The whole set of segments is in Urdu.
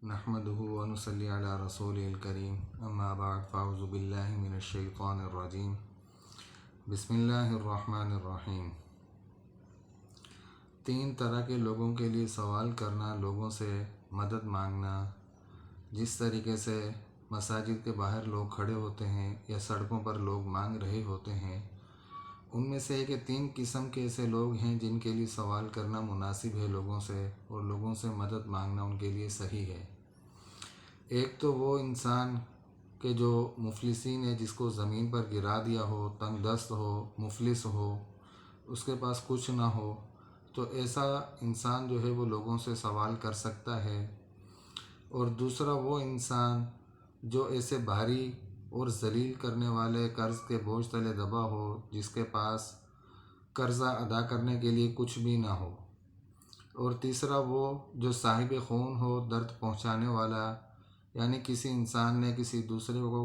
نحمده ونصلي على رسوله الكريم اما بعد فاعوذ باللہ من الشیطان الرجیم بسم اللہ الرحمن الرحیم۔ تین طرح کے لوگوں کے لیے سوال کرنا، لوگوں سے مدد مانگنا، جس طریقے سے مساجد کے باہر لوگ کھڑے ہوتے ہیں یا سڑکوں پر لوگ مانگ رہے ہوتے ہیں، ان میں سے ہے کہ تین قسم کے ایسے لوگ ہیں جن کے لیے سوال کرنا مناسب ہے لوگوں سے، اور لوگوں سے مدد مانگنا ان کے لیے صحیح ہے۔ ایک تو وہ انسان کہ جو مفلسین ہے، جس کو زمین پر گرا دیا ہو، تنگ دست ہو، مفلس ہو، اس کے پاس کچھ نہ ہو، تو ایسا انسان جو ہے وہ لوگوں سے سوال کر سکتا ہے۔ اور دوسرا وہ انسان جو ایسے بھاری اور ذلیل کرنے والے قرض کے بوجھ تلے دبا ہو، جس کے پاس قرضہ ادا کرنے کے لیے کچھ بھی نہ ہو۔ اور تیسرا وہ جو صاحب خون ہو، درد پہنچانے والا، یعنی کسی انسان نے کسی دوسرے کو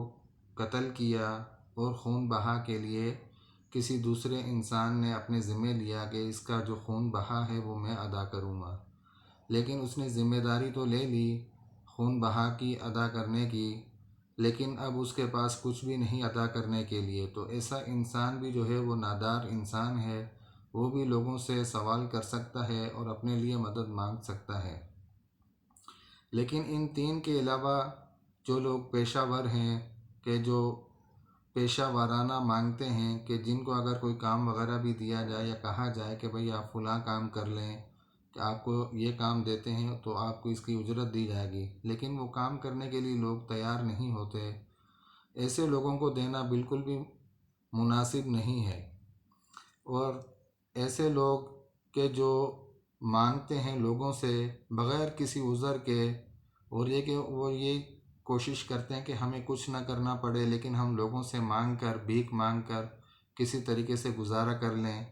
قتل کیا اور خون بہا کے لیے کسی دوسرے انسان نے اپنے ذمہ لیا کہ اس کا جو خون بہا ہے وہ میں ادا کروں گا، لیکن اس نے ذمہ داری تو لے لی خون بہا کی، ادا کرنے کی، لیکن اب اس کے پاس کچھ بھی نہیں ادا کرنے کے لیے، تو ایسا انسان بھی جو ہے وہ نادار انسان ہے، وہ بھی لوگوں سے سوال کر سکتا ہے اور اپنے لیے مدد مانگ سکتا ہے۔ لیکن ان تین کے علاوہ جو لوگ پیشہ ور ہیں، کہ جو پیشہ وارانہ مانگتے ہیں، کہ جن کو اگر کوئی کام وغیرہ بھی دیا جائے یا کہا جائے کہ بھئی آپ فلاں کام کر لیں، کہ آپ کو یہ کام دیتے ہیں تو آپ کو اس کی اجرت دی جائے گی، لیکن وہ کام کرنے کے لیے لوگ تیار نہیں ہوتے، ایسے لوگوں کو دینا بالکل بھی مناسب نہیں ہے۔ اور ایسے لوگ کہ جو مانگتے ہیں لوگوں سے بغیر کسی عذر کے، اور یہ کہ وہ یہ کوشش کرتے ہیں کہ ہمیں کچھ نہ کرنا پڑے، لیکن ہم لوگوں سے مانگ کر، بھیک مانگ کر کسی طریقے سے گزارا کر لیں،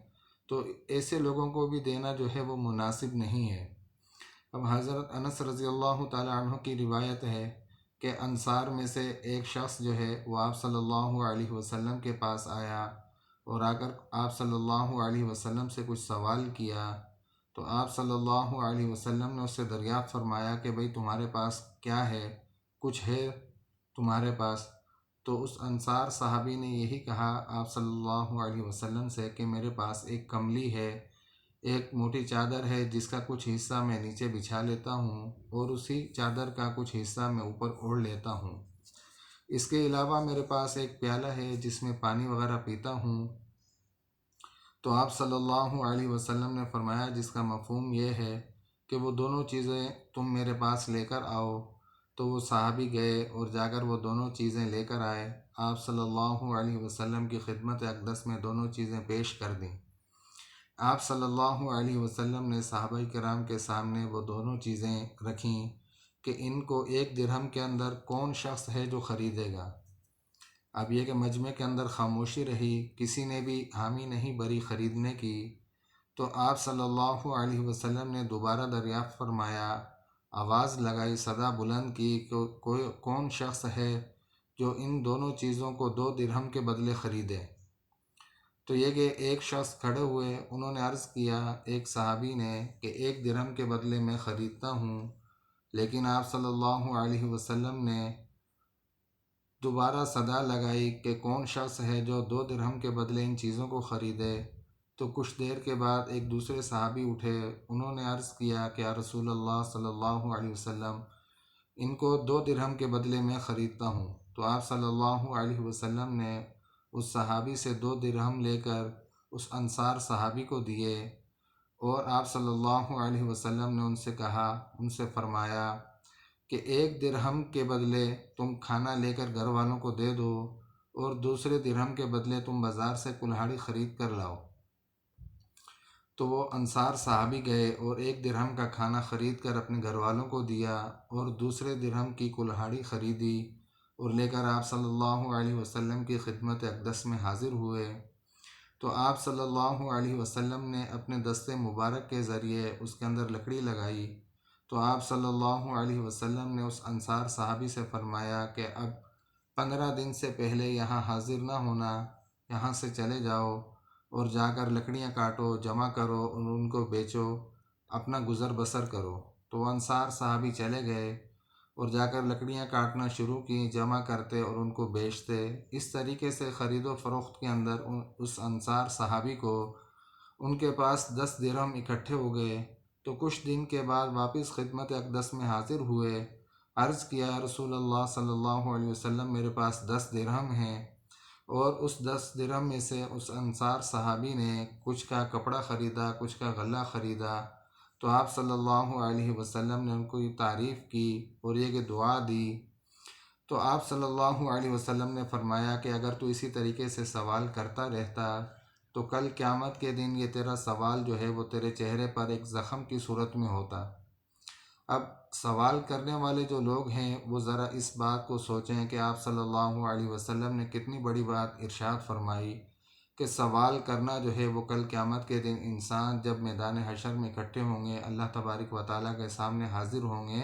تو ایسے لوگوں کو بھی دینا جو ہے وہ مناسب نہیں ہے۔ اب حضرت انس رضی اللہ تعالی عنہ کی روایت ہے کہ انصار میں سے ایک شخص جو ہے وہ آپ صلی اللہ علیہ وسلم کے پاس آیا، اور آ کر آپ صلی اللہ علیہ وسلم سے کچھ سوال کیا، تو آپ صلی اللہ علیہ وسلم نے اس سے دریافت فرمایا کہ بھئی تمہارے پاس کیا ہے، کچھ ہے تمہارے پاس؟ تو اس انصار صحابی نے یہی کہا آپ صلی اللہ علیہ وسلم سے کہ میرے پاس ایک کملی ہے، ایک موٹی چادر ہے جس کا کچھ حصہ میں نیچے بچھا لیتا ہوں اور اسی چادر کا کچھ حصہ میں اوپر اوڑھ لیتا ہوں۔ اس کے علاوہ میرے پاس ایک پیالہ ہے جس میں پانی وغیرہ پیتا ہوں۔ تو آپ صلی اللہ علیہ وسلم نے فرمایا جس کا مفہوم یہ ہے کہ وہ دونوں چیزیں تم میرے پاس لے کر آؤ۔ تو وہ صحابی گئے اور جا کر وہ دونوں چیزیں لے کر آئے، آپ صلی اللہ علیہ وسلم کی خدمت اقدس میں دونوں چیزیں پیش کر دیں۔ آپ صلی اللہ علیہ وسلم نے صحابہ کرام کے سامنے وہ دونوں چیزیں رکھیں کہ ان کو 1 درہم کے اندر کون شخص ہے جو خریدے گا۔ اب یہ کہ مجمع کے اندر خاموشی رہی، کسی نے بھی حامی نہیں بری خریدنے کی۔ تو آپ صلی اللہ علیہ وسلم نے دوبارہ دریافت فرمایا، آواز لگائی، صدا بلند کی کہ کون شخص ہے جو ان دونوں چیزوں کو 2 درہم کے بدلے خریدے۔ تو یہ کہ ایک شخص کھڑے ہوئے، انہوں نے عرض کیا ایک صحابی نے کہ 1 درہم کے بدلے میں خریدتا ہوں، لیکن آپ صلی اللہ علیہ وسلم نے دوبارہ صدا لگائی کہ کون شخص ہے جو 2 درہم کے بدلے ان چیزوں کو خریدے۔ تو کچھ دیر کے بعد ایک دوسرے صحابی اٹھے، انہوں نے عرض کیا کہ یا رسول اللہ صلی اللہ علیہ وسلم، ان کو 2 درہم کے بدلے میں خریدتا ہوں۔ تو آپ صلی اللہ علیہ وسلم نے اس صحابی سے 2 درہم لے کر اس انصار صحابی کو دیے، اور آپ صلی اللہ علیہ وسلم نے ان سے کہا، ان سے فرمایا کہ 1 درہم کے بدلے تم کھانا لے کر گھر والوں کو دے دو، اور دوسرے درہم کے بدلے تم بازار سے کلہاڑی خرید کر لاؤ۔ تو وہ انصار صحابی گئے اور 1 درہم کا کھانا خرید کر اپنے گھر والوں کو دیا، اور دوسرے درہم کی کلہاڑی خریدی اور لے کر آپ صلی اللہ علیہ وسلم کی خدمت اقدس میں حاضر ہوئے۔ تو آپ صلی اللہ علیہ وسلم نے اپنے دست مبارک کے ذریعے اس کے اندر لکڑی لگائی۔ تو آپ صلی اللہ علیہ وسلم نے اس انصار صحابی سے فرمایا کہ اب 15 دن سے پہلے یہاں حاضر نہ ہونا، یہاں سے چلے جاؤ اور جا کر لکڑیاں کاٹو، جمع کرو اور ان کو بیچو، اپنا گزر بسر کرو۔ تو وہ انصار صحابی چلے گئے، اور جا کر لکڑیاں کاٹنا شروع کی، جمع کرتے اور ان کو بیچتے۔ اس طریقے سے خرید و فروخت کے اندر اس انصار صحابی کو ان کے پاس 10 درہم اکٹھے ہو گئے۔ تو کچھ دن کے بعد واپس خدمت اقدس میں حاضر ہوئے، عرض کیا رسول اللہ صلی اللہ علیہ وسلم میرے پاس 10 درہم ہیں، اور اس 10 درہم میں سے اس انصار صحابی نے کچھ کا کپڑا خریدا، کچھ کا غلہ خریدا۔ تو آپ صلی اللہ علیہ وسلم نے ان کو یہ تعریف کی اور یہ کہ دعا دی۔ تو آپ صلی اللہ علیہ وسلم نے فرمایا کہ اگر تو اسی طریقے سے سوال کرتا رہتا تو کل قیامت کے دن یہ تیرا سوال جو ہے وہ تیرے چہرے پر ایک زخم کی صورت میں ہوتا۔ اب سوال کرنے والے جو لوگ ہیں وہ ذرا اس بات کو سوچیں کہ آپ صلی اللہ علیہ وسلم نے کتنی بڑی بات ارشاد فرمائی کہ سوال کرنا جو ہے وہ کل قیامت کے دن انسان جب میدان حشر میں اکٹھے ہوں گے، اللہ تبارک و تعالیٰ کے سامنے حاضر ہوں گے،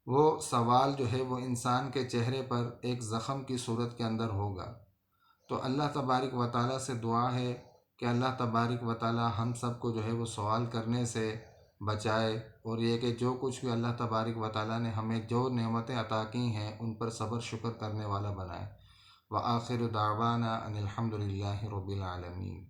وہ سوال جو ہے وہ انسان کے چہرے پر ایک زخم کی صورت کے اندر ہوگا۔ تو اللہ تبارک و تعالیٰ سے دعا ہے کہ اللہ تبارک و تعالیٰ ہم سب کو جو ہے وہ سوال کرنے سے بچائے، اور یہ کہ جو کچھ بھی اللہ تبارک و تعالیٰ نے ہمیں جو نعمتیں عطا کی ہیں ان پر صبر شکر کرنے والا بنائے۔ وآخر دعوانا ان الحمد للہ رب العالمین۔